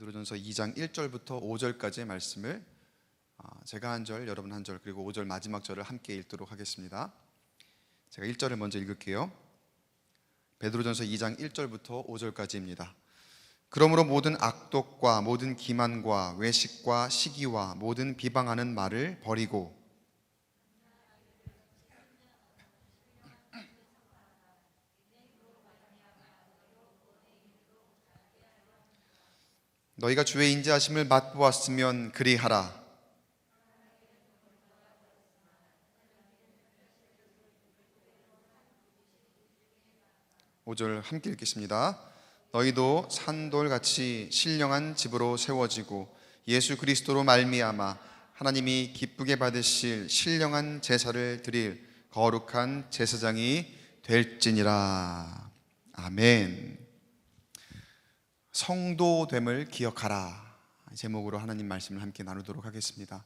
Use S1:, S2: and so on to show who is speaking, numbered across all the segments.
S1: 베드로전서 2장 1절부터 5절까지의 말씀을 제가 한 절, 여러분 한 절, 그리고 5절 마지막 절을 함께 읽도록 하겠습니다. 제가 1절을 먼저 읽을게요. 베드로전서 2장 1절부터 5절까지입니다. 그러므로 모든 악독과 모든 기만과 외식과 시기와 모든 비방하는 말을 버리고 너희가 주의 인자하심을 맛보았으면 그리하라. 5절 함께 읽겠습니다. 너희도 산돌같이 신령한 집으로 세워지고 예수 그리스도로 말미암아 하나님이 기쁘게 받으실 신령한 제사를 드릴 거룩한 제사장이 될지니라. 아멘. 성도됨을 기억하라 제목으로 하나님 말씀을 함께 나누도록 하겠습니다.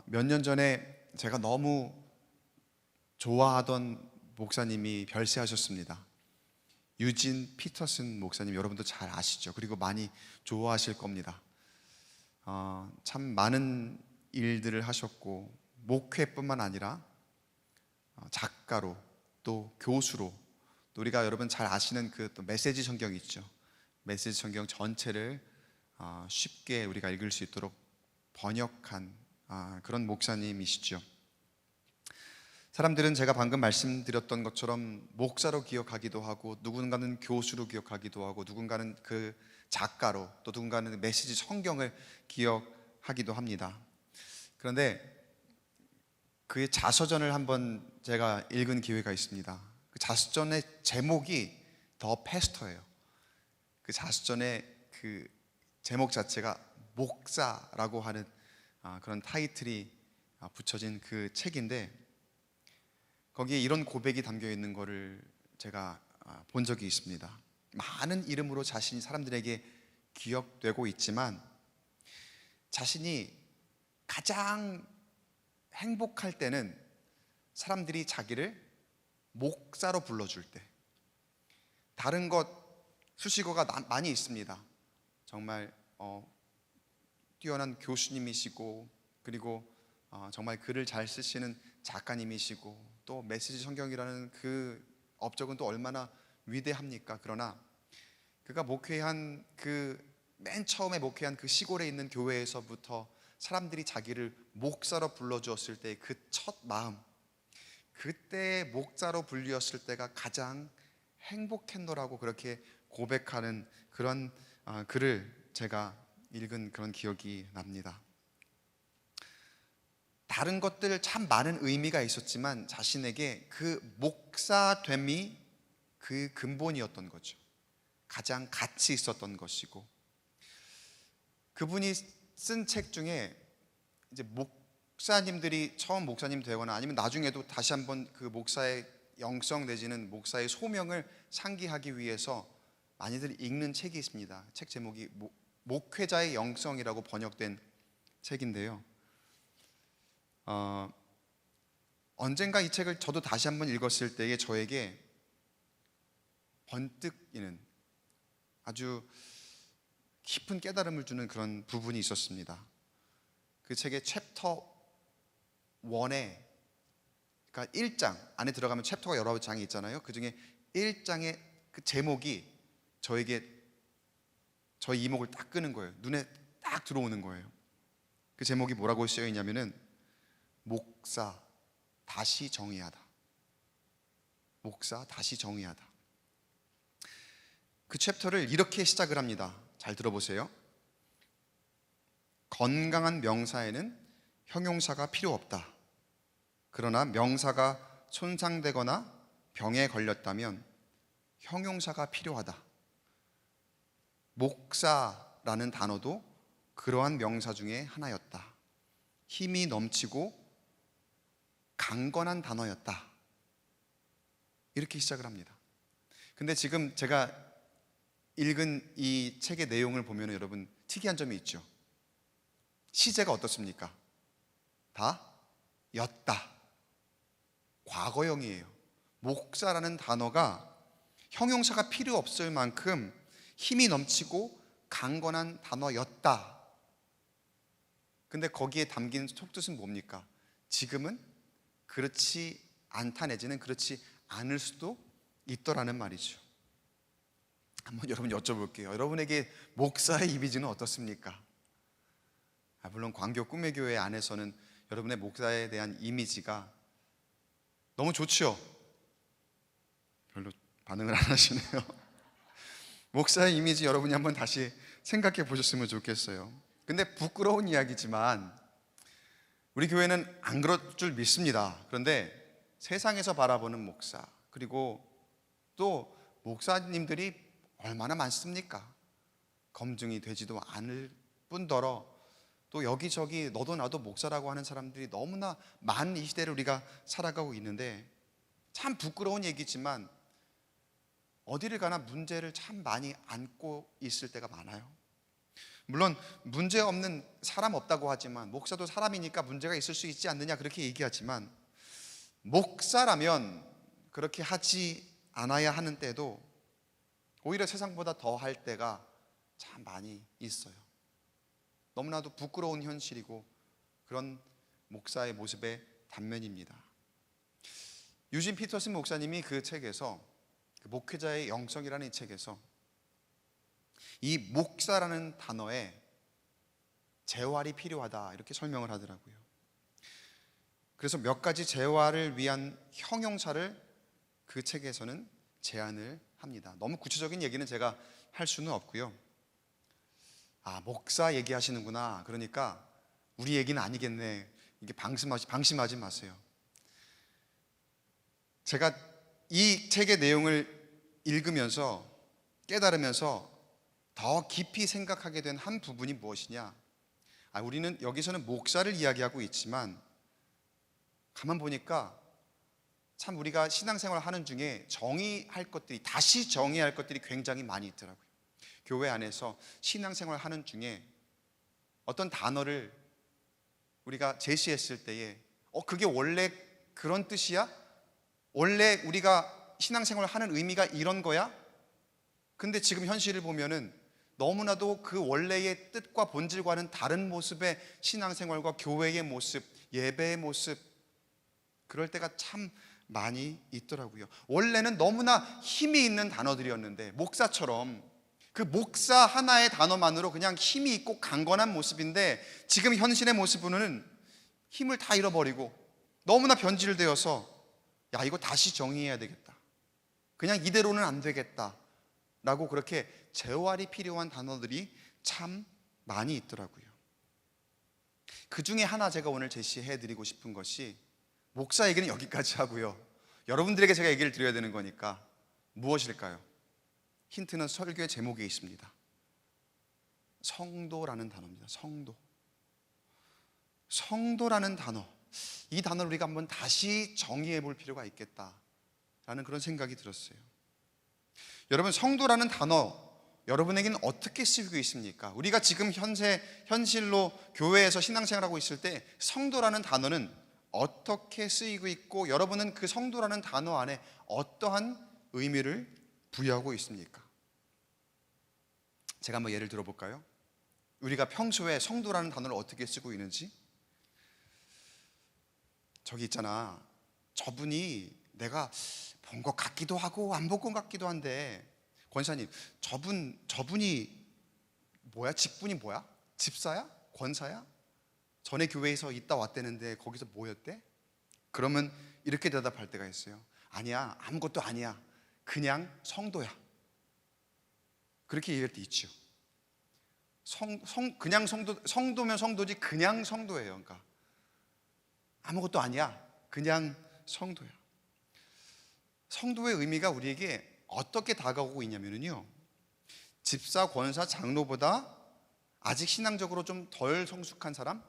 S1: 몇 년 전에 제가 너무 좋아하던 목사님이 별세하셨습니다. 유진 피터슨 목사님, 여러분도 잘 아시죠? 그리고 많이 좋아하실 겁니다. 참 많은 일들을 하셨고 목회뿐만 아니라 작가로 또 교수로 또 우리가 여러분 잘 아시는 그 또 메시지 성경이 있죠. 메시지 성경 전체를 쉽게 우리가 읽을 수 있도록 번역한 그런 목사님이시죠. 사람들은 제가 방금 말씀드렸던 것처럼 목사로 기억하기도 하고 누군가는 교수로 기억하기도 하고 누군가는 그 작가로 또 누군가는 메시지 성경을 기억하기도 합니다. 그런데 그의 자서전을 한번 제가 읽은 기회가 있습니다. 그 자서전의 제목이 더 패스터예요. 그 자서전의 그 제목 자체가 목사라고 하는 그런 타이틀이 붙여진 그 책인데 거기에 이런 고백이 담겨 있는 거를 제가 본 적이 있습니다. 많은 이름으로 자신이 사람들에게 기억되고 있지만 자신이 가장 행복할 때는 사람들이 자기를 목사로 불러줄 때. 다른 것 수식어가 많이 있습니다. 정말 뛰어난 교수님이시고 그리고 정말 글을 잘 쓰시는 작가님이시고 또 메시지 성경이라는 그 업적은 또 얼마나 위대합니까? 그러나 그가 목회한 그 맨 처음에 목회한 그 시골에 있는 교회에서부터 사람들이 자기를 목사로 불러주었을 때 그 첫 마음, 그때 목사로 불리었을 때가 가장 행복했노라고 그렇게 고백하는 그런 글을 제가 읽은 그런 기억이 납니다. 다른 것들 참 많은 의미가 있었지만 자신에게 그 목사됨이 그 근본이었던 거죠. 가장 가치 있었던 것이고 그분이 쓴 책 중에 이제 목사님들이 처음 목사님 되거나 아니면 나중에도 다시 한번 그 목사의 영성 내지는 목사의 소명을 상기하기 위해서 많이들 읽는 책이 있습니다. 책 제목이 목회자의 영성이라고 번역된 책인데요. 언젠가 이 책을 저도 다시 한번 읽었을 때에 저에게 번뜩이는 아주 깊은 깨달음을 주는 그런 부분이 있었습니다. 그 책의 챕터 1에 그러니까 1장 안에 들어가면 챕터가 여러 장이 있잖아요. 그 중에 1장의 그 제목이 저에게 저의 이목을 딱 끄는 거예요. 눈에 딱 들어오는 거예요. 그 제목이 뭐라고 쓰여 있냐면은 목사 다시 정의하다. 목사 다시 정의하다. 그 챕터를 이렇게 시작을 합니다. 잘 들어보세요. 건강한 명사에는 형용사가 필요 없다. 그러나 명사가 손상되거나 병에 걸렸다면 형용사가 필요하다. 목사라는 단어도 그러한 명사 중에 하나였다. 힘이 넘치고 강건한 단어였다. 이렇게 시작을 합니다. 근데 지금 제가 읽은 이 책의 내용을 보면 여러분 특이한 점이 있죠. 시제가 어떻습니까? 다 였다. 과거형이에요. 목사라는 단어가 형용사가 필요 없을 만큼 힘이 넘치고 강건한 단어였다. 근데 거기에 담긴 속뜻은 뭡니까? 지금은 그렇지 않다 내지는 그렇지 않을 수도 있더라는 말이죠. 한번 여러분 여쭤볼게요. 여러분에게 목사의 이미지는 어떻습니까? 물론 광교 꿈의 교회 안에서는 여러분의 목사에 대한 이미지가 너무 좋죠? 별로 반응을 안 하시네요. 목사의 이미지 여러분이 한번 다시 생각해 보셨으면 좋겠어요. 근데 부끄러운 이야기지만 우리 교회는 안 그럴 줄 믿습니다. 그런데 세상에서 바라보는 목사, 그리고 또 목사님들이 얼마나 많습니까? 검증이 되지도 않을 뿐더러 또 여기저기 너도 나도 목사라고 하는 사람들이 너무나 많은 이 시대를 우리가 살아가고 있는데, 참 부끄러운 얘기지만 어디를 가나 문제를 참 많이 안고 있을 때가 많아요. 물론 문제 없는 사람 없다고 하지만, 목사도 사람이니까 문제가 있을 수 있지 않느냐 그렇게 얘기하지만, 목사라면 그렇게 하지 않아야 하는 때도 오히려 세상보다 더 할 때가 참 많이 있어요. 너무나도 부끄러운 현실이고 그런 목사의 모습의 단면입니다. 유진 피터슨 목사님이 그 책에서, 그 목회자의 영성이라는 이 책에서 이 목사라는 단어에 재활이 필요하다 이렇게 설명을 하더라고요. 그래서 몇 가지 재활을 위한 형용사를 그 책에서는 제안을 합니다. 너무 구체적인 얘기는 제가 할 수는 없고요. 목사 얘기하시는구나. 그러니까 우리 얘기는 아니겠네. 이게 방심하지 마세요. 제가 이 책의 내용을 읽으면서 깨달으면서 더 깊이 생각하게 된 한 부분이 무엇이냐? 우리는 여기서는 목사를 이야기하고 있지만 가만 보니까 참 우리가 신앙생활을 하는 중에 다시 정의할 것들이 굉장히 많이 있더라고요. 교회 안에서 신앙생활을 하는 중에 어떤 단어를 우리가 제시했을 때에 그게 원래 그런 뜻이야? 원래 우리가 신앙생활을 하는 의미가 이런 거야? 근데 지금 현실을 보면은 너무나도 그 원래의 뜻과 본질과는 다른 모습의 신앙생활과 교회의 모습, 예배의 모습, 그럴 때가 참 많이 있더라고요. 원래는 너무나 힘이 있는 단어들이었는데, 목사처럼 그 목사 하나의 단어만으로 그냥 힘이 있고 강건한 모습인데, 지금 현실의 모습은 힘을 다 잃어버리고 너무나 변질되어서 이거 다시 정의해야 되겠다, 그냥 이대로는 안 되겠다 라고 그렇게 재활이 필요한 단어들이 참 많이 있더라고요. 그 중에 하나 제가 오늘 제시해 드리고 싶은 것이, 목사 얘기는 여기까지 하고요, 여러분들에게 제가 얘기를 드려야 되는 거니까 무엇일까요? 힌트는 설교의 제목에 있습니다. 성도라는 단어입니다. 성도라는 단어, 이 단어를 우리가 한번 다시 정의해 볼 필요가 있겠다라는 그런 생각이 들었어요. 여러분, 성도라는 단어 여러분에게는 어떻게 쓰이고 있습니까? 우리가 지금 현실로 교회에서 신앙생활하고 있을 때 성도라는 단어는 어떻게 쓰이고 있고, 여러분은 그 성도라는 단어 안에 어떠한 의미를 부여하고 있습니까? 제가 한번 예를 들어볼까요? 우리가 평소에 성도라는 단어를 어떻게 쓰고 있는지. 저기 있잖아, 저분이 내가 본 것 같기도 하고 안 본 것 같기도 한데, 권사님, 저분이 뭐야? 직분이 뭐야? 집사야? 권사야? 전에 교회에서 있다 왔대는데 거기서 뭐였대? 그러면 이렇게 대답할 때가 있어요. 아니야, 아무것도 아니야, 그냥 성도야. 그렇게 얘기할 때 있죠. 그냥 성도면 성도지 그냥 성도예요. 그러니까 아무것도 아니야, 그냥 성도야. 성도의 의미가 우리에게 어떻게 다가오고 있냐면요, 집사, 권사, 장로보다 아직 신앙적으로 좀 덜 성숙한 사람,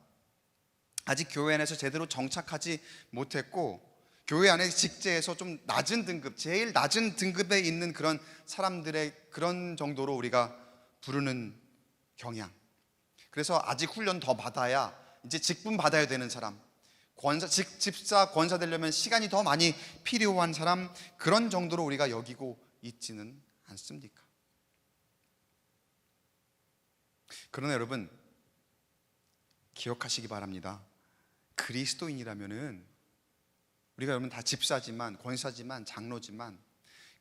S1: 아직 교회 안에서 제대로 정착하지 못했고 교회 안에 직제에서 좀 낮은 등급, 제일 낮은 등급에 있는 그런 사람들의 그런 정도로 우리가 부르는 경향. 그래서 아직 훈련 더 받아야 이제 직분 받아야 되는 사람, 집사, 권사 되려면 시간이 더 많이 필요한 사람, 그런 정도로 우리가 여기고 있지는 않습니까? 그러나 여러분 기억하시기 바랍니다. 그리스도인이라면은 우리가 여러분 다 집사지만 권사지만 장로지만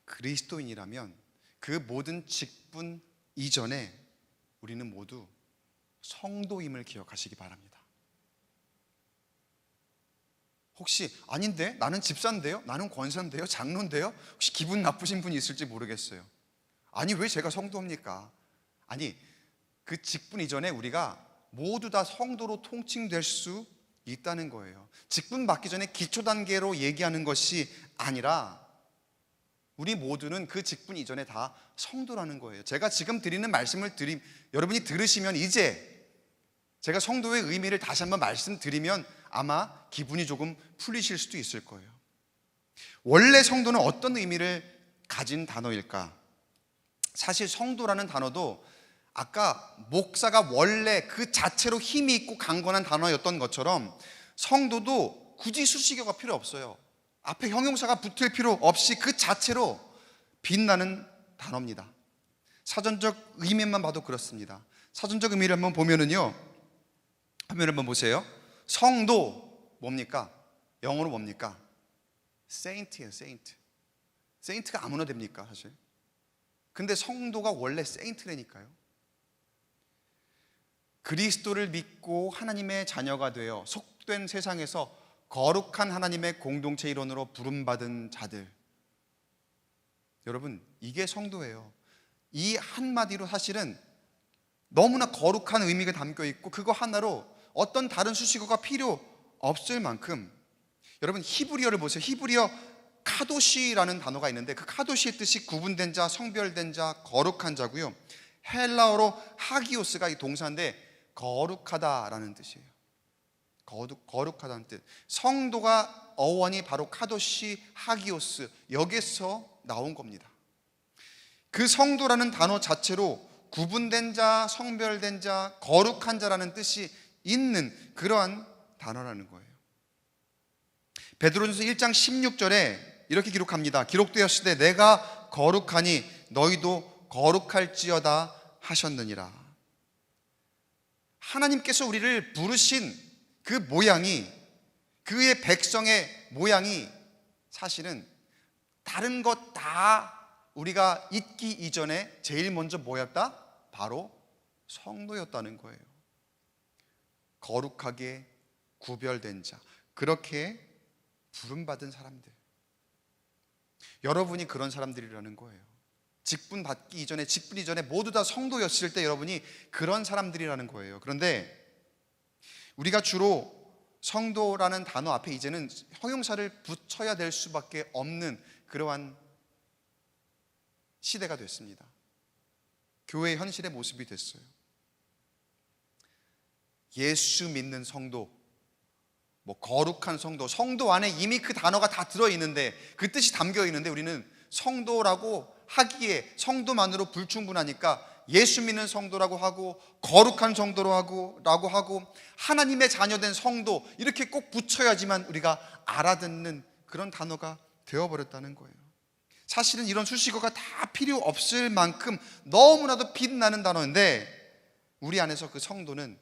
S1: 그리스도인이라면 그 모든 직분 이전에 우리는 모두 성도임을 기억하시기 바랍니다. 혹시 아닌데? 나는 집사인데요? 나는 권사인데요? 장로인데요? 혹시 기분 나쁘신 분이 있을지 모르겠어요. 아니 왜 제가 성도입니까? 아니 그 직분 이전에 우리가 모두 다 성도로 통칭될 수 있다는 거예요. 직분 받기 전에 기초 단계로 얘기하는 것이 아니라 우리 모두는 그 직분 이전에 다 성도라는 거예요. 제가 지금 드리는 말씀을 여러분이 들으시면 이제 제가 성도의 의미를 다시 한번 말씀드리면 아마 기분이 조금 풀리실 수도 있을 거예요. 원래 성도는 어떤 의미를 가진 단어일까? 사실 성도라는 단어도 아까 목사가 원래 그 자체로 힘이 있고 강건한 단어였던 것처럼 성도도 굳이 수식어가 필요 없어요. 앞에 형용사가 붙을 필요 없이 그 자체로 빛나는 단어입니다. 사전적 의미만 봐도 그렇습니다. 사전적 의미를 한번 보면은요, 화면을 한번 보세요. 성도 뭡니까? 영어로 뭡니까? Saint예요, Saint. Saint가 아무나 됩니까, 사실? 근데 성도가 원래 Saint라니까요. 그리스도를 믿고 하나님의 자녀가 되어 속된 세상에서 거룩한 하나님의 공동체 일원으로 부름받은 자들. 여러분, 이게 성도예요. 이 한마디로 사실은 너무나 거룩한 의미가 담겨 있고 그거 하나로 어떤 다른 수식어가 필요 없을 만큼, 여러분 히브리어를 보세요. 히브리어 카도시라는 단어가 있는데 그 카도시의 뜻이 구분된 자, 성별된 자, 거룩한 자고요. 헬라어로 하기오스가 이 동사인데 거룩하다라는 뜻이에요. 거룩하다는 뜻. 성도가 어원이 바로 카도시, 하기오스, 여기서 나온 겁니다. 그 성도라는 단어 자체로 구분된 자, 성별된 자, 거룩한 자라는 뜻이 있는 그러한 단어라는 거예요. 베드로전서 1장 16절에 이렇게 기록합니다. 기록되었을 때 내가 거룩하니 너희도 거룩할지어다 하셨느니라. 하나님께서 우리를 부르신 그 모양이, 그의 백성의 모양이 사실은 다른 것 다 우리가 잊기 이전에 제일 먼저 뭐였다? 바로 성도였다는 거예요. 거룩하게 구별된 자, 그렇게 부름받은 사람들. 여러분이 그런 사람들이라는 거예요. 직분 받기 이전에, 직분 이전에 모두 다 성도였을 때 여러분이 그런 사람들이라는 거예요. 그런데 우리가 주로 성도라는 단어 앞에 이제는 형용사를 붙여야 될 수밖에 없는 그러한 시대가 됐습니다. 교회의 현실의 모습이 됐어요. 예수 믿는 성도, 뭐 거룩한 성도, 성도 안에 이미 그 단어가 다 들어있는데, 그 뜻이 담겨 있는데 우리는 성도라고 하기에 성도만으로 불충분하니까 예수 믿는 성도라고 하고 거룩한 성도라고 하고 하나님의 자녀된 성도 이렇게 꼭 붙여야지만 우리가 알아듣는 그런 단어가 되어버렸다는 거예요. 사실은 이런 수식어가 다 필요 없을 만큼 너무나도 빛나는 단어인데 우리 안에서 그 성도는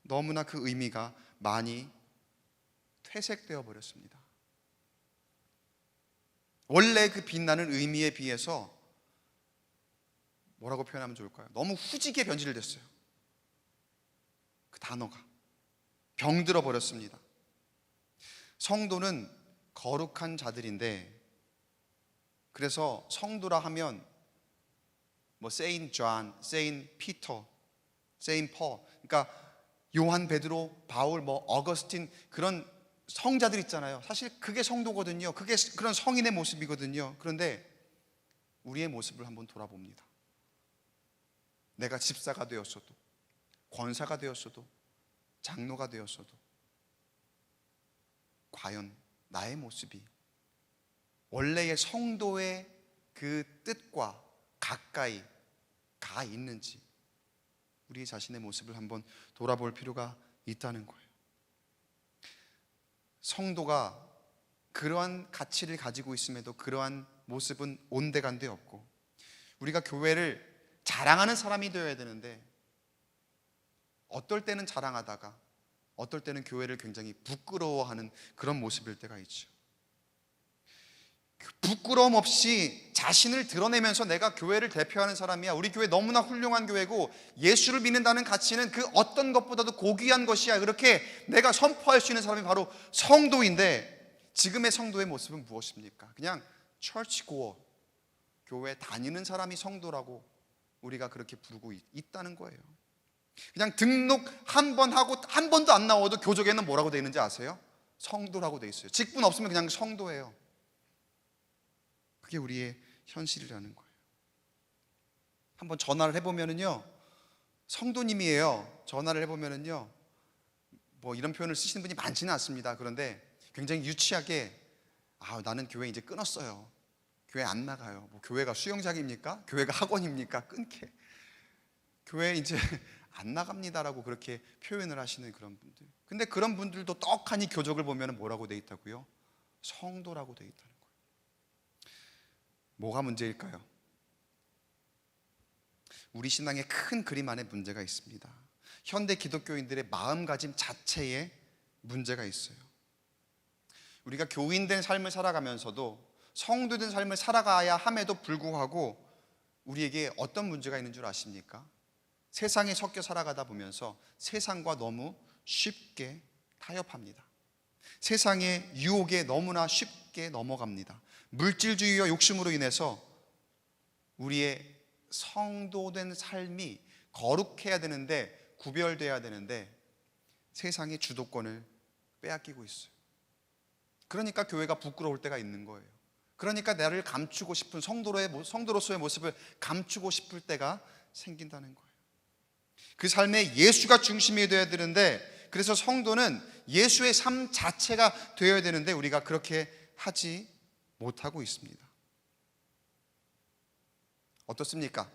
S1: 너무나 그 의미가 많이 퇴색되어 버렸습니다. 원래 그 빛나는 의미에 비해서 뭐라고 표현하면 좋을까요? 너무 후지게 변질됐어요. 그 단어가 병들어 버렸습니다. 성도는 거룩한 자들인데, 그래서 성도라 하면 뭐 세인 존, 세인 피터, 세인 폴, 그러니까 요한, 베드로, 바울, 뭐 어거스틴, 그런 성자들 있잖아요. 사실 그게 성도거든요. 그게 그런 성인의 모습이거든요. 그런데 우리의 모습을 한번 돌아봅니다. 내가 집사가 되었어도, 권사가 되었어도, 장로가 되었어도 과연 나의 모습이 원래의 성도의 그 뜻과 가까이 가 있는지 우리 자신의 모습을 한번 돌아볼 필요가 있다는 거예요. 성도가 그러한 가치를 가지고 있음에도 그러한 모습은 온데간데 없고, 우리가 교회를 자랑하는 사람이 되어야 되는데 어떨 때는 자랑하다가 어떨 때는 교회를 굉장히 부끄러워하는 그런 모습일 때가 있죠. 부끄러움 없이 자신을 드러내면서 내가 교회를 대표하는 사람이야, 우리 교회 너무나 훌륭한 교회고 예수를 믿는다는 가치는 그 어떤 것보다도 고귀한 것이야, 그렇게 내가 선포할 수 있는 사람이 바로 성도인데, 지금의 성도의 모습은 무엇입니까? 그냥 처치고어, 교회 다니는 사람이 성도라고 우리가 그렇게 부르고 있다는 거예요. 그냥 등록 한 번 하고 한 번도 안 나와도 교적에는 뭐라고 되어 있는지 아세요? 성도라고 되어 있어요. 직분 없으면 그냥 성도예요. 그게 우리의 현실이라는 거예요. 한번 전화를 해보면은요, 성도님이에요. 전화를 해보면은요, 뭐 이런 표현을 쓰시는 분이 많지는 않습니다. 그런데 굉장히 유치하게, 나는 교회 이제 끊었어요, 교회 안 나가요. 뭐 교회가 수영장입니까? 교회가 학원입니까? 끊게. 교회 이제 안 나갑니다라고 그렇게 표현을 하시는 그런 분들. 근데 그런 분들도 떡하니 교적을 보면 뭐라고 돼 있다고요? 성도라고 돼 있다는 거예요. 뭐가 문제일까요? 우리 신앙의 큰 그림 안에 문제가 있습니다. 현대 기독교인들의 마음가짐 자체에 문제가 있어요. 우리가 교인된 삶을 살아가면서도 성도된 삶을 살아가야 함에도 불구하고 우리에게 어떤 문제가 있는 줄 아십니까? 세상에 섞여 살아가다 보면서 세상과 너무 쉽게 타협합니다. 세상의 유혹에 너무나 쉽게 넘어갑니다. 물질주의와 욕심으로 인해서 우리의 성도된 삶이 거룩해야 되는데, 구별돼야 되는데 세상의 주도권을 빼앗기고 있어요. 그러니까 교회가 부끄러울 때가 있는 거예요. 그러니까 나를 감추고 싶은 성도로서의 모습을 감추고 싶을 때가 생긴다는 거예요. 그 삶에 예수가 중심이 되어야 되는데, 그래서 성도는 예수의 삶 자체가 되어야 되는데 우리가 그렇게 하지 못하고 있습니다. 어떻습니까?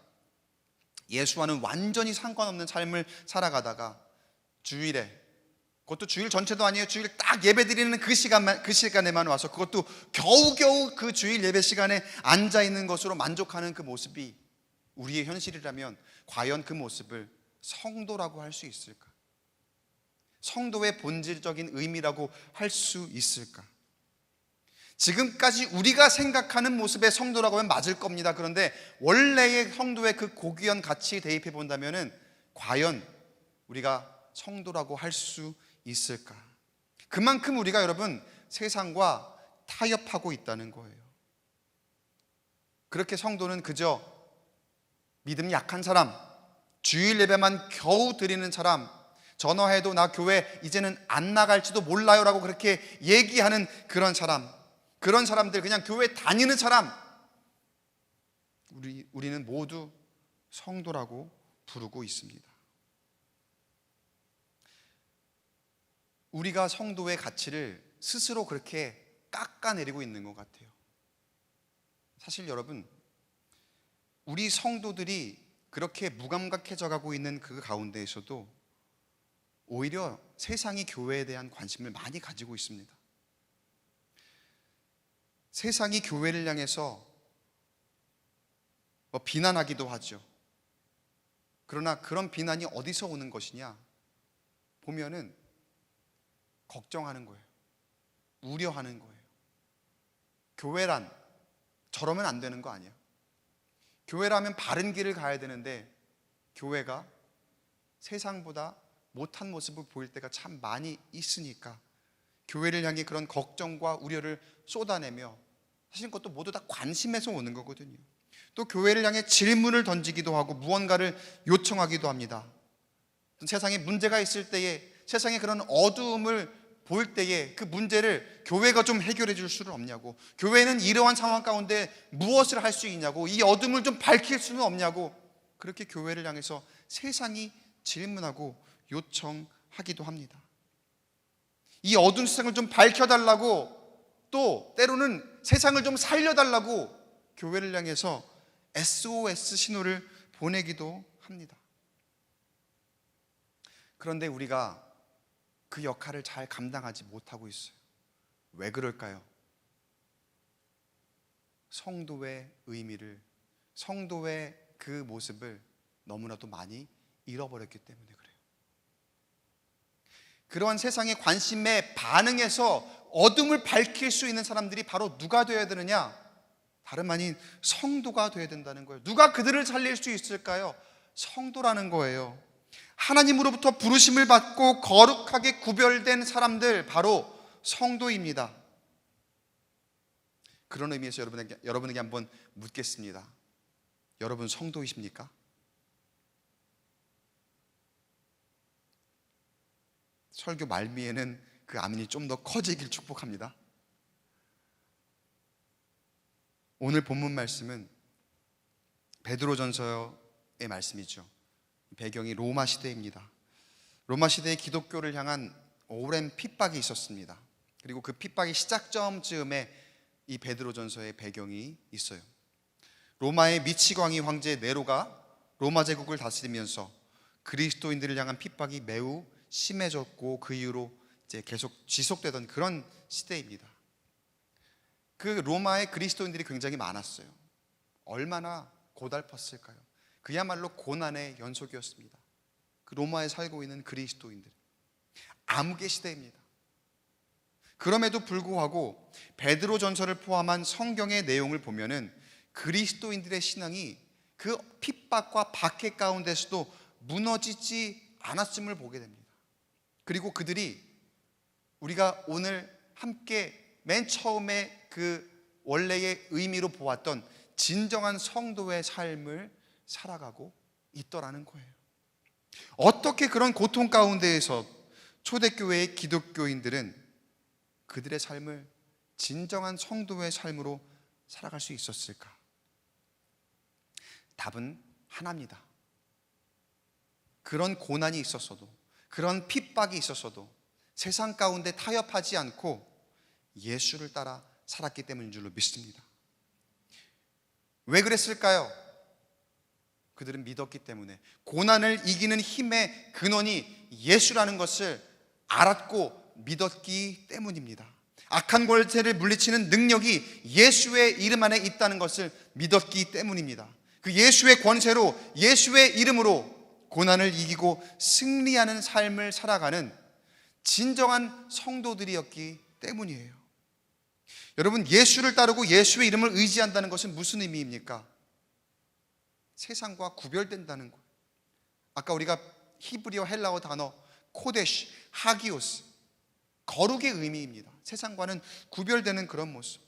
S1: 예수와는 완전히 상관없는 삶을 살아가다가 주일에, 그것도 주일 전체도 아니에요, 주일 딱 예배 드리는 그 시간에만 와서, 그것도 겨우겨우 그 주일 예배 시간에 앉아있는 것으로 만족하는 그 모습이 우리의 현실이라면 과연 그 모습을 성도라고 할 수 있을까? 성도의 본질적인 의미라고 할 수 있을까? 지금까지 우리가 생각하는 모습의 성도라고 하면 맞을 겁니다. 그런데 원래의 성도의 그 고귀한 가치에 대입해 본다면은 과연 우리가 성도라고 할 수 있을까? 그만큼 우리가, 여러분, 세상과 타협하고 있다는 거예요. 그렇게 성도는 그저 믿음 약한 사람, 주일 예배만 겨우 드리는 사람, 전화해도 나 교회 이제는 안 나갈지도 몰라요 라고 그렇게 얘기하는 그런 사람, 그런 사람들, 그냥 교회 다니는 사람, 우리는 모두 성도라고 부르고 있습니다. 우리가 성도의 가치를 스스로 그렇게 깎아내리고 있는 것 같아요. 사실 여러분, 우리 성도들이 그렇게 무감각해져 가고 있는 그 가운데에서도 오히려 세상이 교회에 대한 관심을 많이 가지고 있습니다. 세상이 교회를 향해서 비난하기도 하죠. 그러나 그런 비난이 어디서 오는 것이냐 보면은 걱정하는 거예요. 우려하는 거예요. 교회란 저러면 안 되는 거 아니야? 교회라면 바른 길을 가야 되는데 교회가 세상보다 못한 모습을 보일 때가 참 많이 있으니까 교회를 향해 그런 걱정과 우려를 쏟아내며, 사실 그것도 모두 다 관심에서 오는 거거든요. 또 교회를 향해 질문을 던지기도 하고 무언가를 요청하기도 합니다. 세상에 문제가 있을 때에, 세상에 그런 어두움을 볼 때에 그 문제를 교회가 좀 해결해 줄 수는 없냐고, 교회는 이러한 상황 가운데 무엇을 할 수 있냐고, 이 어둠을 좀 밝힐 수는 없냐고, 그렇게 교회를 향해서 세상이 질문하고 요청하기도 합니다. 이 어두운 세상을 좀 밝혀달라고, 또 때로는 세상을 좀 살려달라고 교회를 향해서 SOS 신호를 보내기도 합니다. 그런데 우리가 그 역할을 잘 감당하지 못하고 있어요. 왜 그럴까요? 성도의 의미를, 성도의 그 모습을 너무나도 많이 잃어버렸기 때문에 그래요. 그러한 세상의 관심에 반응해서 어둠을 밝힐 수 있는 사람들이 바로 누가 되어야 되느냐? 다름 아닌 성도가 되어야 된다는 거예요. 누가 그들을 살릴 수 있을까요? 성도라는 거예요. 하나님으로부터 부르심을 받고 거룩하게 구별된 사람들, 바로 성도입니다. 그런 의미에서 여러분에게 한번 묻겠습니다. 여러분 성도이십니까? 설교 말미에는 그 아멘이 좀 더 커지길 축복합니다. 오늘 본문 말씀은 베드로전서의 말씀이죠. 배경이 로마 시대입니다. 로마 시대의 기독교를 향한 오랜 핍박이 있었습니다. 그리고 그 핍박의 시작점쯤에 이 베드로전서의 배경이 있어요. 로마의 미치광이 황제 네로가 로마 제국을 다스리면서 그리스도인들을 향한 핍박이 매우 심해졌고 그 이후로 이제 계속 지속되던 그런 시대입니다. 그 로마의 그리스도인들이 굉장히 많았어요. 얼마나 고달팠을까요? 그야말로 고난의 연속이었습니다. 그 로마에 살고 있는 그리스도인들, 암흑의 시대입니다. 그럼에도 불구하고 베드로전서를 포함한 성경의 내용을 보면은 그리스도인들의 신앙이 그 핍박과 박해 가운데서도 무너지지 않았음을 보게 됩니다. 그리고 그들이 우리가 오늘 함께 맨 처음에 그 원래의 의미로 보았던 진정한 성도의 삶을 살아가고 있더라는 거예요. 어떻게 그런 고통 가운데에서 초대교회의 기독교인들은 그들의 삶을 진정한 성도의 삶으로 살아갈 수 있었을까? 답은 하나입니다. 그런 고난이 있었어도, 그런 핍박이 있었어도 세상 가운데 타협하지 않고 예수를 따라 살았기 때문인 줄로 믿습니다. 왜 그랬을까요? 그들은 믿었기 때문에, 고난을 이기는 힘의 근원이 예수라는 것을 알았고 믿었기 때문입니다. 악한 권세를 물리치는 능력이 예수의 이름 안에 있다는 것을 믿었기 때문입니다. 그 예수의 권세로, 예수의 이름으로 고난을 이기고 승리하는 삶을 살아가는 진정한 성도들이었기 때문이에요. 여러분, 예수를 따르고 예수의 이름을 의지한다는 것은 무슨 의미입니까? 세상과 구별된다는 것. 아까 우리가 히브리어 헬라어 단어 코데시, 하기오스, 거룩의 의미입니다. 세상과는 구별되는 그런 모습.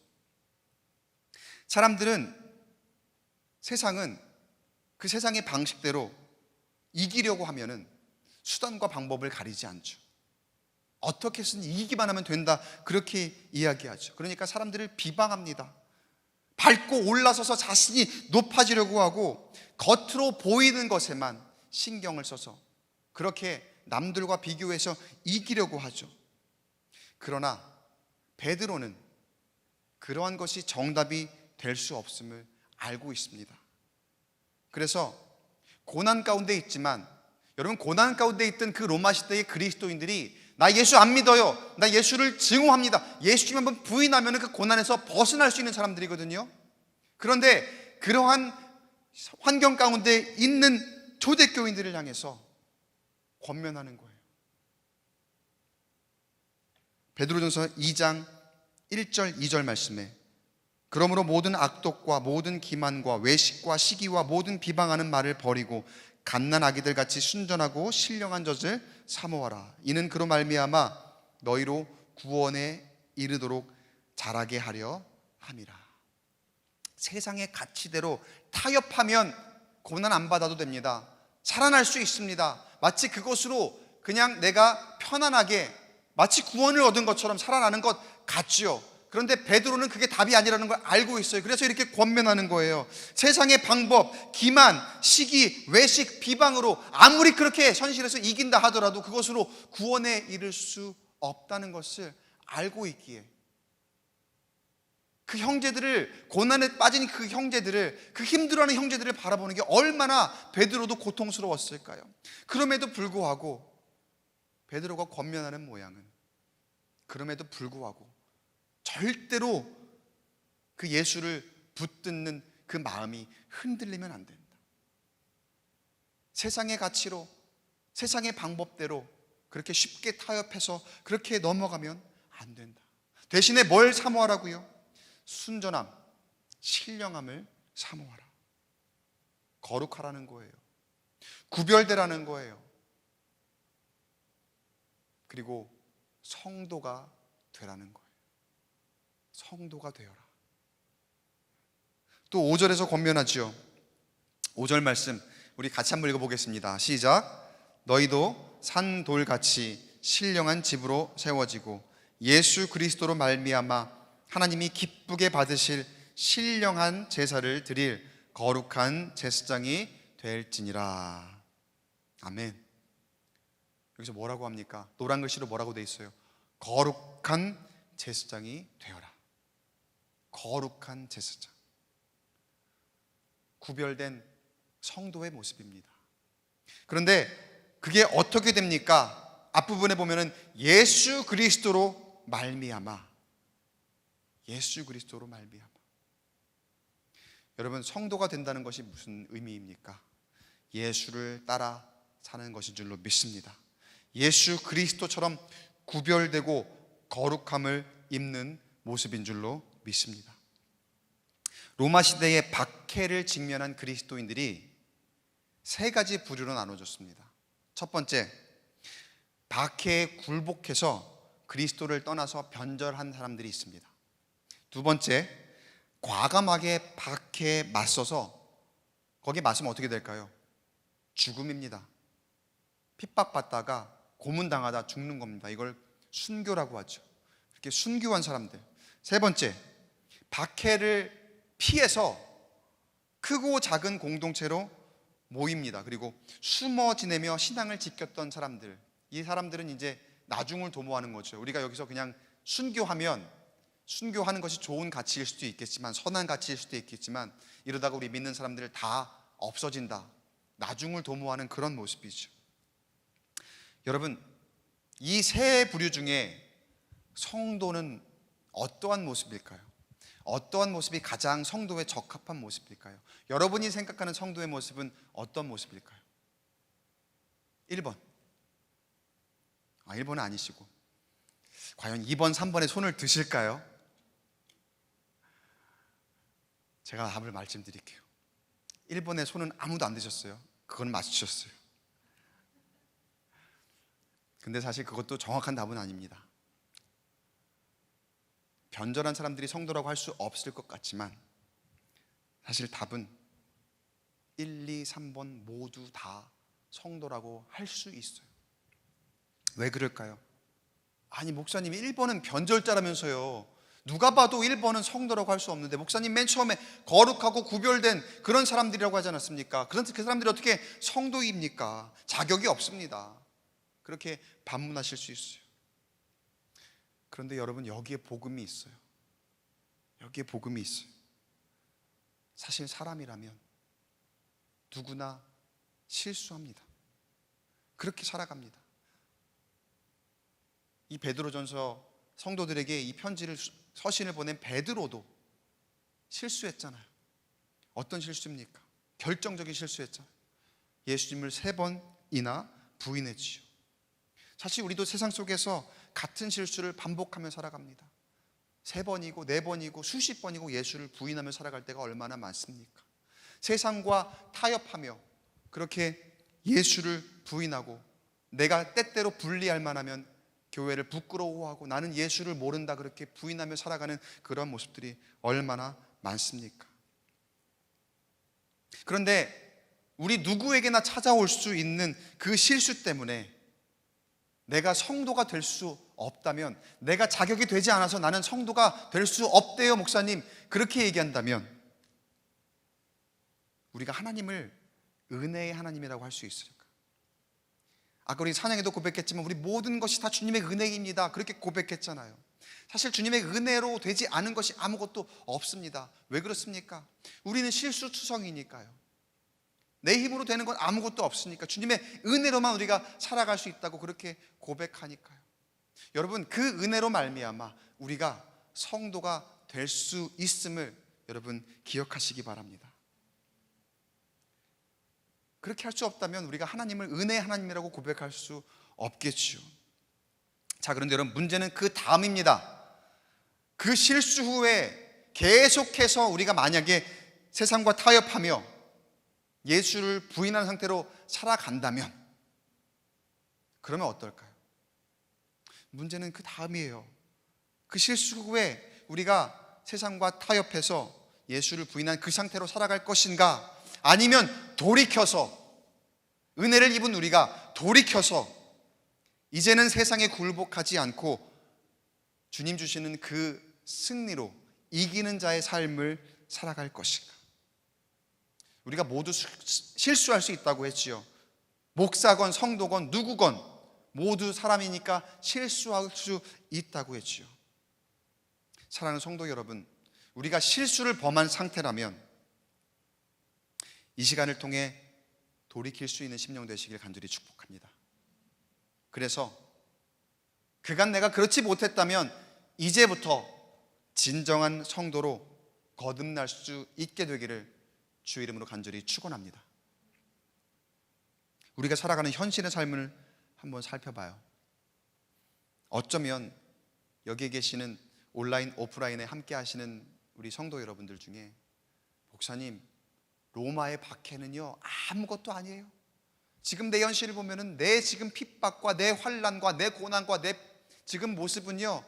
S1: 세상은 그 세상의 방식대로 이기려고 하면은 수단과 방법을 가리지 않죠. 어떻게 해서든 이기기만 하면 된다, 그렇게 이야기하죠. 그러니까 사람들을 비방합니다. 밟고 올라서서 자신이 높아지려고 하고 겉으로 보이는 것에만 신경을 써서 그렇게 남들과 비교해서 이기려고 하죠. 그러나 베드로는 그러한 것이 정답이 될 수 없음을 알고 있습니다. 그래서 고난 가운데 있지만, 여러분, 고난 가운데 있던 그 로마 시대의 그리스도인들이 나 예수 안 믿어요, 나 예수를 증오합니다, 예수님 한번 부인하면 그 고난에서 벗어날 수 있는 사람들이거든요. 그런데 그러한 환경 가운데 있는 초대교인들을 향해서 권면하는 거예요. 베드로전서 2장 1절 2절 말씀에 그러므로 모든 악독과 모든 기만과 외식과 시기와 모든 비방하는 말을 버리고 갓난 아기들 같이 순전하고 신령한 젖을 사모하라. 이는 그로 말미암아 너희로 구원에 이르도록 자라게 하려 함이라. 세상의 가치대로 타협하면 고난 안 받아도 됩니다. 살아날 수 있습니다. 마치 그것으로 그냥 내가 편안하게 마치 구원을 얻은 것처럼 살아나는 것 같지요. 그런데 베드로는 그게 답이 아니라는 걸 알고 있어요. 그래서 이렇게 권면하는 거예요. 세상의 방법, 기만, 시기, 외식, 비방으로 아무리 그렇게 현실에서 이긴다 하더라도 그것으로 구원에 이를 수 없다는 것을 알고 있기에 그 형제들을, 고난에 빠진 그 형제들을, 그 힘들어하는 형제들을 바라보는 게 얼마나 베드로도 고통스러웠을까요? 그럼에도 불구하고 베드로가 권면하는 모양은, 그럼에도 불구하고 절대로 그 예수를 붙드는 그 마음이 흔들리면 안 된다. 세상의 가치로, 세상의 방법대로 그렇게 쉽게 타협해서 그렇게 넘어가면 안 된다. 대신에 뭘 사모하라고요? 순전함, 신령함을 사모하라. 거룩하라는 거예요. 구별되라는 거예요. 그리고 성도가 되라는 거예요. 성도가 되어라. 또 5절에서 권면하지요. 5절 말씀 우리 같이 한번 읽어보겠습니다. 시작. 너희도 산돌같이 신령한 집으로 세워지고 예수 그리스도로 말미암아 하나님이 기쁘게 받으실 신령한 제사를 드릴 거룩한 제사장이 될지니라. 아멘. 여기서 뭐라고 합니까? 노란 글씨로 뭐라고 돼 있어요? 거룩한 제사장이 되어라. 거룩한 제사장. 구별된 성도의 모습입니다. 그런데 그게 어떻게 됩니까? 앞부분에 보면은 예수 그리스도로 말미암아. 예수 그리스도로 말미암아. 여러분, 성도가 된다는 것이 무슨 의미입니까? 예수를 따라 사는 것인 줄로 믿습니다. 예수 그리스도처럼 구별되고 거룩함을 입는 모습인 줄로 믿습니다. 로마 시대의 박해를 직면한 그리스도인들이 세 가지 부류로 나눠졌습니다. 첫 번째, 박해에 굴복해서 그리스도를 떠나서 변절한 사람들이 있습니다. 두 번째, 과감하게 박해에 맞서서, 거기에 맞서면 어떻게 될까요? 죽음입니다. 핍박받다가 고문당하다 죽는 겁니다. 이걸 순교라고 하죠. 이렇게 순교한 사람들. 세 번째, 박해를 피해서 크고 작은 공동체로 모입니다. 그리고 숨어 지내며 신앙을 지켰던 사람들. 이 사람들은 이제 나중을 도모하는 거죠. 우리가 여기서 그냥 순교하면 순교하는 것이 좋은 가치일 수도 있겠지만, 선한 가치일 수도 있겠지만, 이러다가 우리 믿는 사람들 다 없어진다. 나중을 도모하는 그런 모습이죠. 여러분, 이 세 부류 중에 성도는 어떠한 모습일까요? 어떠한 모습이 가장 성도에 적합한 모습일까요? 여러분이 생각하는 성도의 모습은 어떤 모습일까요? 1번. 1번은 아니시고, 과연 2번, 3번에 손을 드실까요? 제가 답을 말씀드릴게요. 1번에 손은 아무도 안 드셨어요. 그건 맞추셨어요. 근데 사실 그것도 정확한 답은 아닙니다. 변절한 사람들이 성도라고 할 수 없을 것 같지만, 사실 답은 1, 2, 3번 모두 다 성도라고 할 수 있어요. 왜 그럴까요? 아니, 목사님 1번은 변절자라면서요. 누가 봐도 1번은 성도라고 할 수 없는데, 목사님 맨 처음에 거룩하고 구별된 그런 사람들이라고 하지 않았습니까? 그 사람들이 어떻게 성도입니까? 자격이 없습니다. 그렇게 반문하실 수 있어요. 그런데 여러분, 여기에 복음이 있어요. 여기에 복음이 있어요. 사실 사람이라면 누구나 실수합니다. 그렇게 살아갑니다. 이 베드로전서 성도들에게 이 편지를, 서신을 보낸 베드로도 실수했잖아요. 어떤 실수입니까? 결정적인 실수했잖아요. 예수님을 3번이나 부인했지요. 사실 우리도 세상 속에서 같은 실수를 반복하며 살아갑니다. 3번이고 4번이고 수십 번이고 예수를 부인하며 살아갈 때가 얼마나 많습니까? 세상과 타협하며 그렇게 예수를 부인하고, 내가 때때로 불리할 만하면 교회를 부끄러워하고 나는 예수를 모른다 그렇게 부인하며 살아가는 그런 모습들이 얼마나 많습니까? 그런데 우리 누구에게나 찾아올 수 있는 그 실수 때문에 내가 성도가 될 수 없다면, 내가 자격이 되지 않아서 나는 성도가 될 수 없대요 목사님, 그렇게 얘기한다면 우리가 하나님을 은혜의 하나님이라고 할 수 있을까? 아까 우리 찬양에도 고백했지만 우리 모든 것이 다 주님의 은혜입니다, 그렇게 고백했잖아요. 사실 주님의 은혜로 되지 않은 것이 아무것도 없습니다. 왜 그렇습니까? 우리는 실수투성이니까요. 내 힘으로 되는 건 아무것도 없으니까 주님의 은혜로만 우리가 살아갈 수 있다고 그렇게 고백하니까요. 여러분, 그 은혜로 말미암아 우리가 성도가 될 수 있음을 여러분 기억하시기 바랍니다. 그렇게 할 수 없다면 우리가 하나님을 은혜의 하나님이라고 고백할 수 없겠지요. 자, 그런데 여러분, 문제는 그 다음입니다. 그 실수 후에 계속해서 우리가 만약에 세상과 타협하며 예수를 부인한 상태로 살아간다면 그러면 어떨까요? 문제는 그 다음이에요. 그 실수 후에 우리가 세상과 타협해서 예수를 부인한 그 상태로 살아갈 것인가, 아니면 돌이켜서, 은혜를 입은 우리가 돌이켜서 이제는 세상에 굴복하지 않고 주님 주시는 그 승리로 이기는 자의 삶을 살아갈 것인가. 우리가 모두 실수할 수 있다고 했지요. 목사건 성도건 누구건 모두 사람이니까 실수할 수 있다고 했지요. 사랑하는 성도 여러분, 우리가 실수를 범한 상태라면 이 시간을 통해 돌이킬 수 있는 심령 되시길 간절히 축복합니다. 그래서 그간 내가 그렇지 못했다면 이제부터 진정한 성도로 거듭날 수 있게 되기를 주의 이름으로 간절히 축원합니다. 우리가 살아가는 현실의 삶을 한번 살펴봐요. 어쩌면 여기에 계시는 온라인, 오프라인에 함께 하시는 우리 성도 여러분들 중에, 목사님, 로마의 박해는요 아무것도 아니에요. 지금 내 현실을 보면은 내 지금 핍박과 내 환난과 내 고난과 내 지금 모습은요,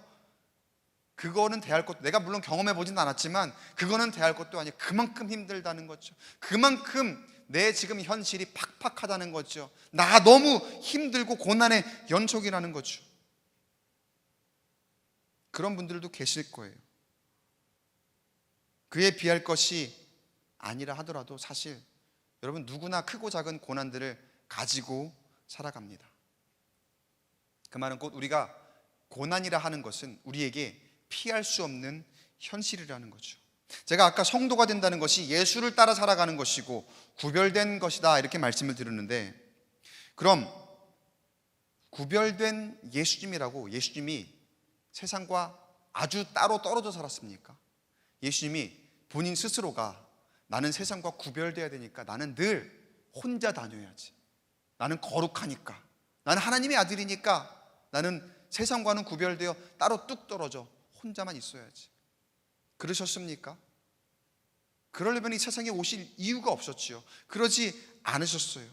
S1: 그거는 대할 것도, 내가 물론 경험해 보진 않았지만 그거는 대할 것도 아니에요. 그만큼 힘들다는 거죠. 그만큼 내 지금 현실이 팍팍하다는 거죠. 나 너무 힘들고 고난의 연속이라는 거죠. 그런 분들도 계실 거예요. 그에 비할 것이 아니라 하더라도 사실 여러분, 누구나 크고 작은 고난들을 가지고 살아갑니다. 그 말은 곧 우리가 고난이라 하는 것은 우리에게 피할 수 없는 현실이라는 거죠. 제가 아까 성도가 된다는 것이 예수를 따라 살아가는 것이고 구별된 것이다, 이렇게 말씀을 드렸는데, 그럼 구별된 예수님이 세상과 아주 따로 떨어져 살았습니까? 예수님이 본인 스스로가 나는 세상과 구별돼야 되니까 나는 늘 혼자 다녀야지, 나는 거룩하니까, 나는 하나님의 아들이니까 나는 세상과는 구별되어 따로 뚝 떨어져 혼자만 있어야지, 그러셨습니까? 그러려면 이 세상에 오실 이유가 없었지요. 그러지 않으셨어요.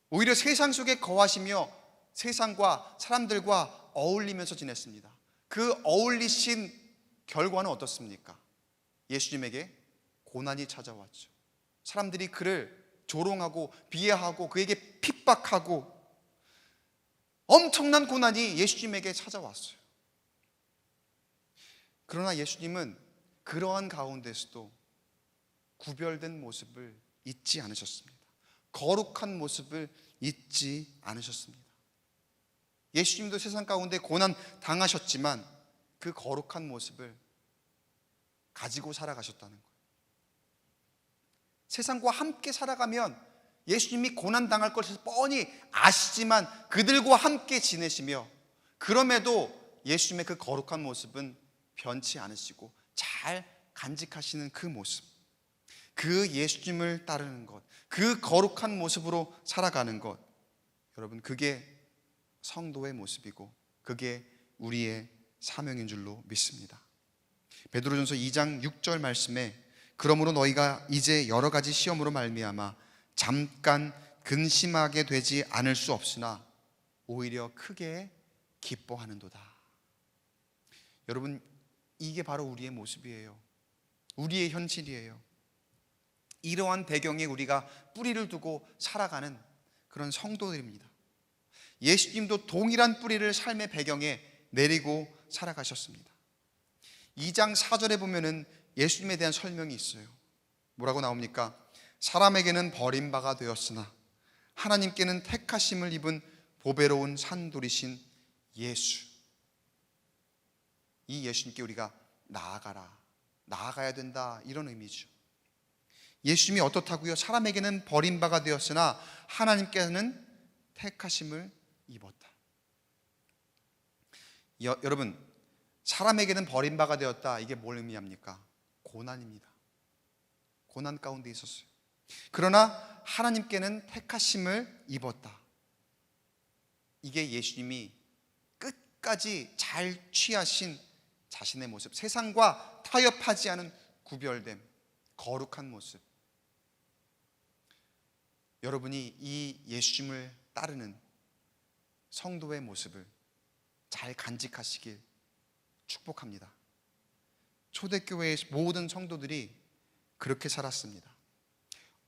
S1: 오히려 세상 속에 거하시며 세상과 사람들과 어울리면서 지냈습니다. 그 어울리신 결과는 어떻습니까? 예수님에게 고난이 찾아왔죠. 사람들이 그를 조롱하고 비하하고 그에게 핍박하고 엄청난 고난이 예수님에게 찾아왔어요. 그러나 예수님은 그러한 가운데서도 구별된 모습을 잊지 않으셨습니다. 거룩한 모습을 잊지 않으셨습니다. 예수님도 세상 가운데 고난 당하셨지만 그 거룩한 모습을 가지고 살아가셨다는 거예요. 세상과 함께 살아가면 예수님이 고난 당할 것을 뻔히 아시지만 그들과 함께 지내시며, 그럼에도 예수님의 그 거룩한 모습은 변치 않으시고 잘 간직하시는 그 모습, 그 예수님을 따르는 것, 그 거룩한 모습으로 살아가는 것, 여러분, 그게 성도의 모습이고 그게 우리의 사명인 줄로 믿습니다. 베드로전서 2장 6절 말씀에, 그러므로 너희가 이제 여러 가지 시험으로 말미암아 잠깐 근심하게 되지 않을 수 없으나 오히려 크게 기뻐하는도다. 여러분, 이게 바로 우리의 모습이에요. 우리의 현실이에요. 이러한 배경에 우리가 뿌리를 두고 살아가는 그런 성도들입니다. 예수님도 동일한 뿌리를 삶의 배경에 내리고 살아가셨습니다. 2장 4절에 보면은 예수님에 대한 설명이 있어요. 뭐라고 나옵니까? 사람에게는 버림바가 되었으나 하나님께는 택하심을 입은 보배로운 산돌이신 예수. 이 예수님께 우리가 나아가야 된다, 이런 의미죠. 예수님이 어떻다고요? 사람에게는 버림바가 되었으나 하나님께는 택하심을 입었다. 여러분, 사람에게는 버림바가 되었다, 이게 뭘 의미합니까? 고난입니다. 고난 가운데 있었어요. 그러나 하나님께는 택하심을 입었다. 이게 예수님이 끝까지 잘 취하신 자신의 모습, 세상과 타협하지 않은 구별됨, 거룩한 모습. 여러분이 이 예수님을 따르는 성도의 모습을 잘 간직하시길 축복합니다. 초대교회의 모든 성도들이 그렇게 살았습니다.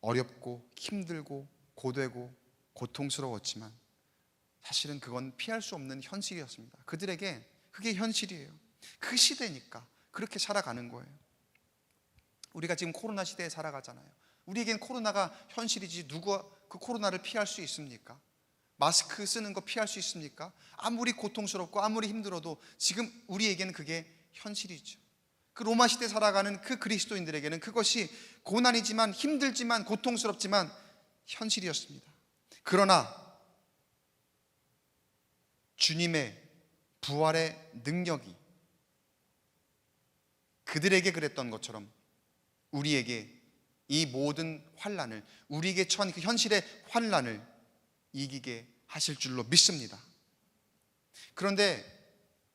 S1: 어렵고 힘들고 고되고 고통스러웠지만 사실은 그건 피할 수 없는 현실이었습니다. 그들에게 그게 현실이에요. 그 시대니까 그렇게 살아가는 거예요. 우리가 지금 코로나 시대에 살아가잖아요. 우리에겐 코로나가 현실이지 누가 그 코로나를 피할 수 있습니까? 마스크 쓰는 거 피할 수 있습니까? 아무리 고통스럽고 아무리 힘들어도 지금 우리에게는 그게 현실이죠. 그 로마 시대에 살아가는 그 그리스도인들에게는 그것이 고난이지만 힘들지만 고통스럽지만 현실이었습니다. 그러나 주님의 부활의 능력이 그들에게 그랬던 것처럼 우리에게 이 모든 환난을, 우리에게 처한 그 현실의 환난을 이기게 하실 줄로 믿습니다. 그런데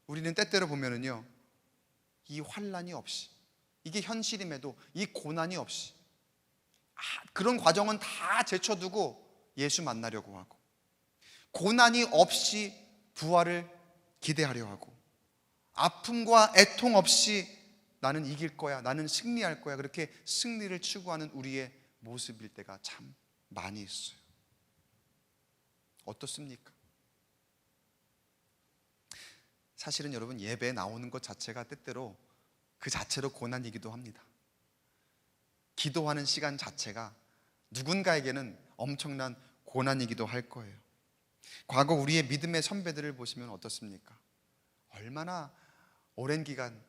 S1: 우리는 때때로 보면은요, 이 환난이 없이, 이게 현실임에도 이 고난이 없이 그런 과정은 다 제쳐두고 예수 만나려고 하고, 고난이 없이 부활을 기대하려 하고, 아픔과 애통 없이 나는 이길 거야, 나는 승리할 거야, 그렇게 승리를 추구하는 우리의 모습일 때가 참 많이 있어요. 어떻습니까? 사실은 여러분, 예배에 나오는 것 자체가 때때로 그 자체로 고난이기도 합니다. 기도하는 시간 자체가 누군가에게는 엄청난 고난이기도 할 거예요. 과거 우리의 믿음의 선배들을 보시면 어떻습니까? 얼마나 오랜 기간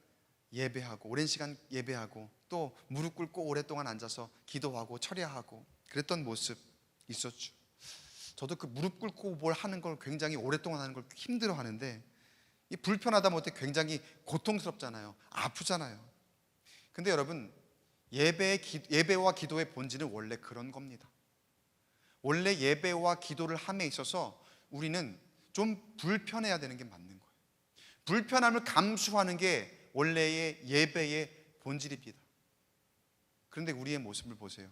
S1: 예배하고, 오랜 시간 예배하고, 또 무릎 꿇고 오랫동안 앉아서 기도하고 철야하고 그랬던 모습 있었죠. 저도 그 무릎 꿇고 뭘 하는 걸 굉장히 오랫동안 하는 걸 힘들어 하는데, 이 불편하다 못해 굉장히 고통스럽잖아요. 아프잖아요. 근데 여러분, 예배와 기도의 본질은 원래 그런 겁니다. 원래 예배와 기도를 함에 있어서 우리는 좀 불편해야 되는 게 맞는 거예요. 불편함을 감수하는 게 원래의 예배의 본질입니다. 그런데 우리의 모습을 보세요.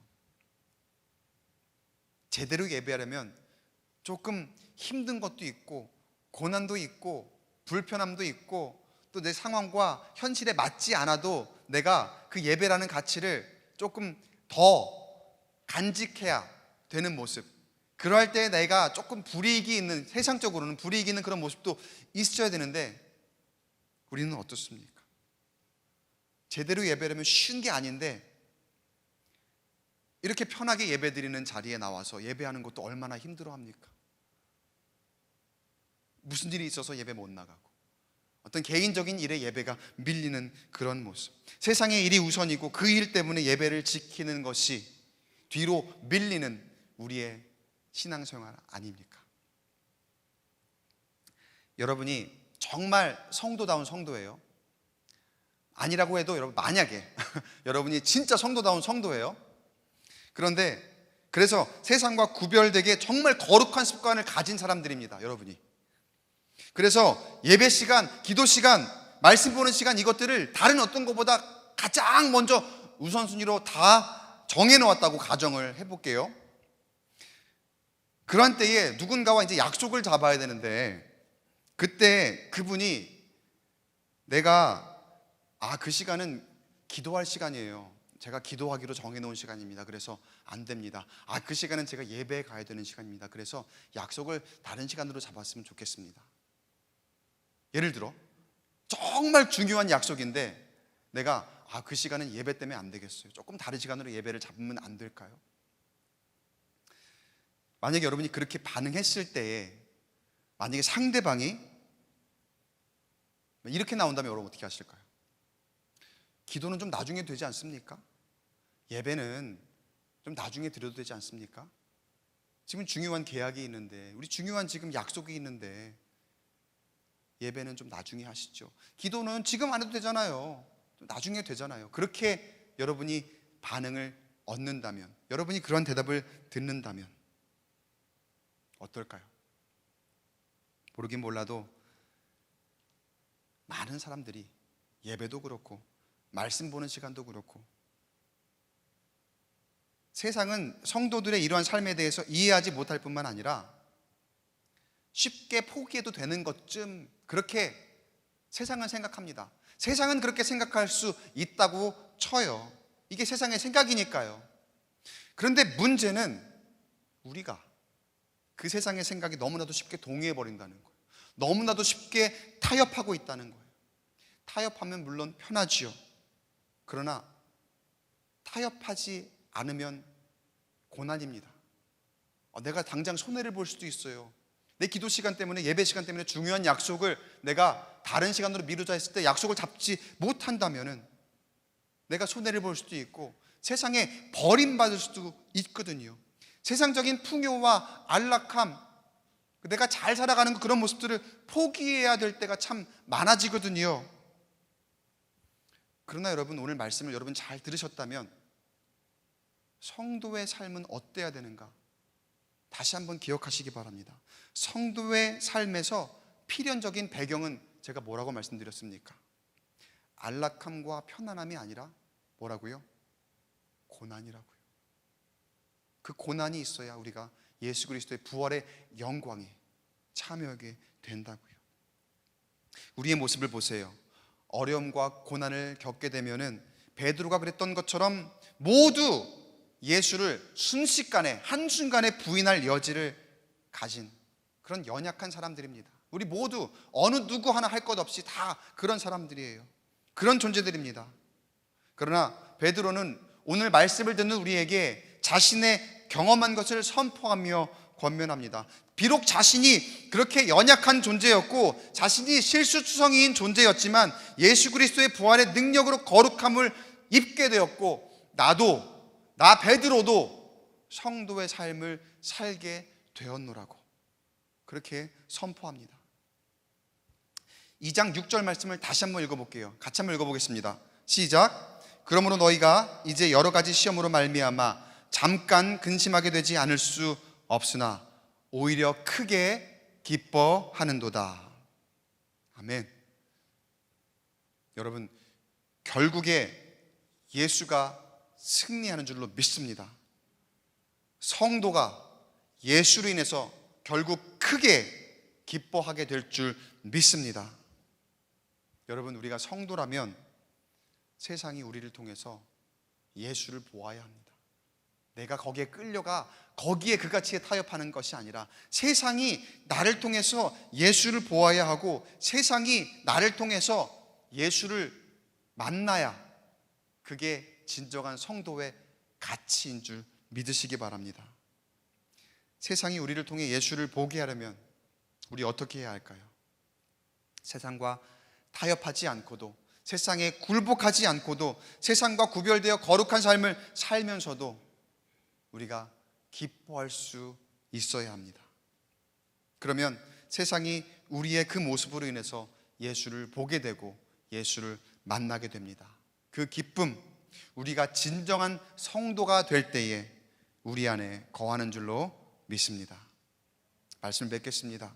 S1: 제대로 예배하려면 조금 힘든 것도 있고, 고난도 있고, 불편함도 있고, 또 내 상황과 현실에 맞지 않아도 내가 그 예배라는 가치를 조금 더 간직해야 되는 모습, 그럴 때 내가 조금 불이익이 있는, 세상적으로는 불이익이 있는 그런 모습도 있어야 되는데, 우리는 어떻습니까? 제대로 예배하려면 쉬운 게 아닌데, 이렇게 편하게 예배드리는 자리에 나와서 예배하는 것도 얼마나 힘들어합니까? 무슨 일이 있어서 예배 못 나가고, 어떤 개인적인 일에 예배가 밀리는 그런 모습, 세상의 일이 우선이고 그 일 때문에 예배를 지키는 것이 뒤로 밀리는 우리의 신앙생활 아닙니까? 여러분이 정말 성도다운 성도예요? 아니라고 해도 여러분, 만약에 여러분이 진짜 성도다운 성도예요? 그런데 그래서 세상과 구별되게 정말 거룩한 습관을 가진 사람들입니다, 여러분이. 그래서 예배 시간, 기도 시간, 말씀 보는 시간, 이것들을 다른 어떤 것보다 가장 먼저 우선순위로 다 정해놓았다고 가정을 해볼게요. 그러한 때에 누군가와 이제 약속을 잡아야 되는데, 그때 그분이 내가 그 시간은 기도할 시간이에요, 제가 기도하기로 정해놓은 시간입니다, 그래서 안 됩니다. 그 시간은 제가 예배에 가야 되는 시간입니다, 그래서 약속을 다른 시간으로 잡았으면 좋겠습니다. 예를 들어 정말 중요한 약속인데 내가 그 시간은 예배 때문에 안 되겠어요, 조금 다른 시간으로 예배를 잡으면 안 될까요? 만약에 여러분이 그렇게 반응했을 때에 만약에 상대방이 이렇게 나온다면 여러분 어떻게 하실까요? 기도는 좀 나중에 되지 않습니까? 예배는 좀 나중에 드려도 되지 않습니까? 지금 중요한 계약이 있는데, 우리 중요한 지금 약속이 있는데 예배는 좀 나중에 하시죠. 기도는 지금 안 해도 되잖아요, 좀 나중에 되잖아요. 그렇게 여러분이 반응을 얻는다면, 여러분이 그런 대답을 듣는다면 어떨까요? 모르긴 몰라도 많은 사람들이 예배도 그렇고 말씀 보는 시간도 그렇고 세상은 성도들의 이러한 삶에 대해서 이해하지 못할 뿐만 아니라 쉽게 포기해도 되는 것쯤 그렇게 세상은 생각합니다. 세상은 그렇게 생각할 수 있다고 쳐요. 이게 세상의 생각이니까요. 그런데 문제는 우리가 그 세상의 생각이 너무나도 쉽게 동의해버린다는 거예요. 너무나도 쉽게 타협하고 있다는 거예요. 타협하면 물론 편하지요. 그러나 타협하지 않으면 고난입니다. 내가 당장 손해를 볼 수도 있어요. 내 기도 시간 때문에, 예배 시간 때문에 중요한 약속을 내가 다른 시간으로 미루자 했을 때 약속을 잡지 못한다면 내가 손해를 볼 수도 있고 세상에 버림받을 수도 있거든요. 세상적인 풍요와 안락함, 내가 잘 살아가는 그런 모습들을 포기해야 될 때가 참 많아지거든요. 그러나 여러분, 오늘 말씀을 여러분 잘 들으셨다면 성도의 삶은 어때야 되는가? 다시 한번 기억하시기 바랍니다. 성도의 삶에서 필연적인 배경은 제가 뭐라고 말씀드렸습니까? 안락함과 편안함이 아니라 뭐라고요? 고난이라고요. 그 고난이 있어야 우리가 예수 그리스도의 부활의 영광에 참여하게 된다고요. 우리의 모습을 보세요. 어려움과 고난을 겪게 되면은 베드로가 그랬던 것처럼 모두 예수를 순식간에, 한순간에 부인할 여지를 가진 그런 연약한 사람들입니다. 우리 모두 어느 누구 하나 할 것 없이 다 그런 사람들이에요. 그런 존재들입니다. 그러나 베드로는 오늘 말씀을 듣는 우리에게 자신의 경험한 것을 선포하며 권면합니다. 비록 자신이 그렇게 연약한 존재였고 자신이 실수투성이인 존재였지만 예수 그리스도의 부활의 능력으로 거룩함을 입게 되었고 나 베드로도 성도의 삶을 살게 되었노라고 그렇게 선포합니다. 2장 6절 말씀을 다시 한번 읽어볼게요. 같이 한번 읽어보겠습니다. 시작. 그러므로 너희가 이제 여러 가지 시험으로 말미암아 잠깐 근심하게 되지 않을 수 없으나 오히려 크게 기뻐하는도다. 아멘. 여러분, 결국에 예수가 승리하는 줄로 믿습니다. 성도가 예수로 인해서 결국 크게 기뻐하게 될 줄 믿습니다. 여러분, 우리가 성도라면 세상이 우리를 통해서 예수를 보아야 합니다. 내가 거기에 끌려가 거기에 그 가치에 타협하는 것이 아니라 세상이 나를 통해서 예수를 보아야 하고 세상이 나를 통해서 예수를 만나야 그게 진정한 성도의 가치인 줄 믿으시기 바랍니다. 세상이 우리를 통해 예수를 보게 하려면 우리 어떻게 해야 할까요? 세상과 타협하지 않고도, 세상에 굴복하지 않고도, 세상과 구별되어 거룩한 삶을 살면서도 우리가 기뻐할 수 있어야 합니다. 그러면 세상이 우리의 그 모습으로 인해서 예수를 보게 되고 예수를 만나게 됩니다. 그 기쁨, 우리가 진정한 성도가 될 때에 우리 안에 거하는 줄로 믿습니다. 말씀을 맺겠습니다.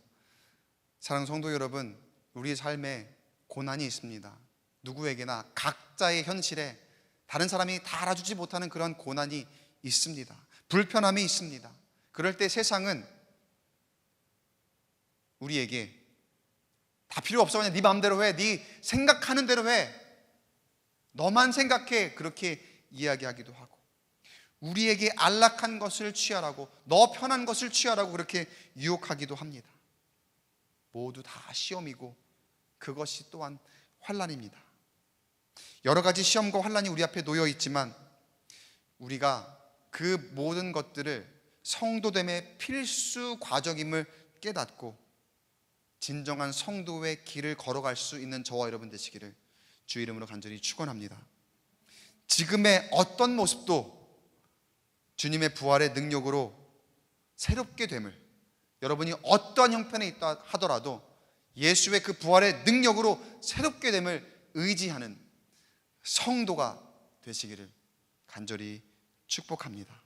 S1: 사랑하는 성도 여러분, 우리의 삶에 고난이 있습니다. 누구에게나 각자의 현실에 다른 사람이 다 알아주지 못하는 그런 고난이 있습니다. 불편함이 있습니다. 그럴 때 세상은 우리에게 다 필요 없어, 그냥 네 마음대로 해, 네 생각하는 대로 해, 너만 생각해, 그렇게 이야기하기도 하고 우리에게 안락한 것을 취하라고, 너 편한 것을 취하라고 그렇게 유혹하기도 합니다. 모두 다 시험이고 그것이 또한 환난입니다. 여러 가지 시험과 환난이 우리 앞에 놓여 있지만 우리가 그 모든 것들을 성도됨의 필수 과정임을 깨닫고 진정한 성도의 길을 걸어갈 수 있는 저와 여러분 되시기를 주 이름으로 간절히 축원합니다. 지금의 어떤 모습도 주님의 부활의 능력으로 새롭게 됨을, 여러분이 어떠한 형편에 있다 하더라도 예수의 그 부활의 능력으로 새롭게 됨을 의지하는 성도가 되시기를 간절히 축복합니다.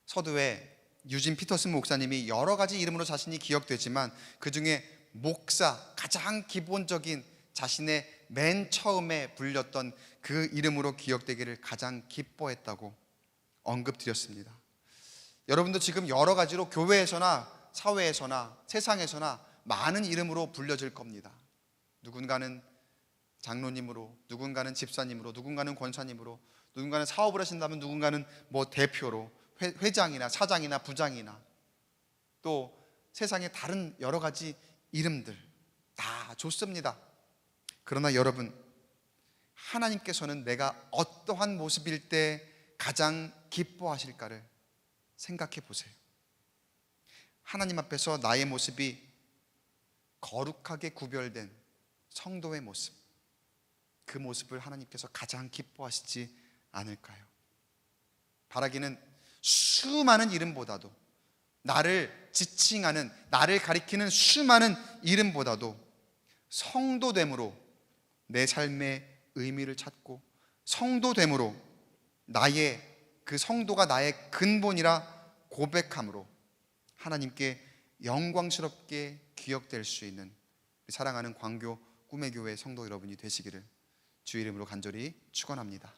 S1: 서두에 유진 피터슨 목사님이 여러 가지 이름으로 자신이 기억되지만 그 중에 목사, 가장 기본적인 자신의 맨 처음에 불렸던 그 이름으로 기억되기를 가장 기뻐했다고 언급드렸습니다. 여러분도 지금 여러 가지로 교회에서나 사회에서나 세상에서나 많은 이름으로 불려질 겁니다. 누군가는 장로님으로, 누군가는 집사님으로, 누군가는 권사님으로, 누군가는 사업을 하신다면 누군가는 뭐 대표로, 회장이나 사장이나 부장이나, 또 세상에 다른 여러 가지 이름들 다 좋습니다. 그러나 여러분, 하나님께서는 내가 어떠한 모습일 때 가장 기뻐하실까를 생각해 보세요. 하나님 앞에서 나의 모습이 거룩하게 구별된 성도의 모습, 그 모습을 하나님께서 가장 기뻐하시지 않을까요? 바라기는 수많은 이름보다도, 나를 지칭하는, 나를 가리키는 수많은 이름보다도 성도됨으로 내 삶의 의미를 찾고, 성도됨으로 나의 그 성도가 나의 근본이라 고백함으로 하나님께 영광스럽게 기억될 수 있는 사랑하는 광교 꿈의 교회 성도 여러분이 되시기를 주의 이름으로 간절히 축원합니다.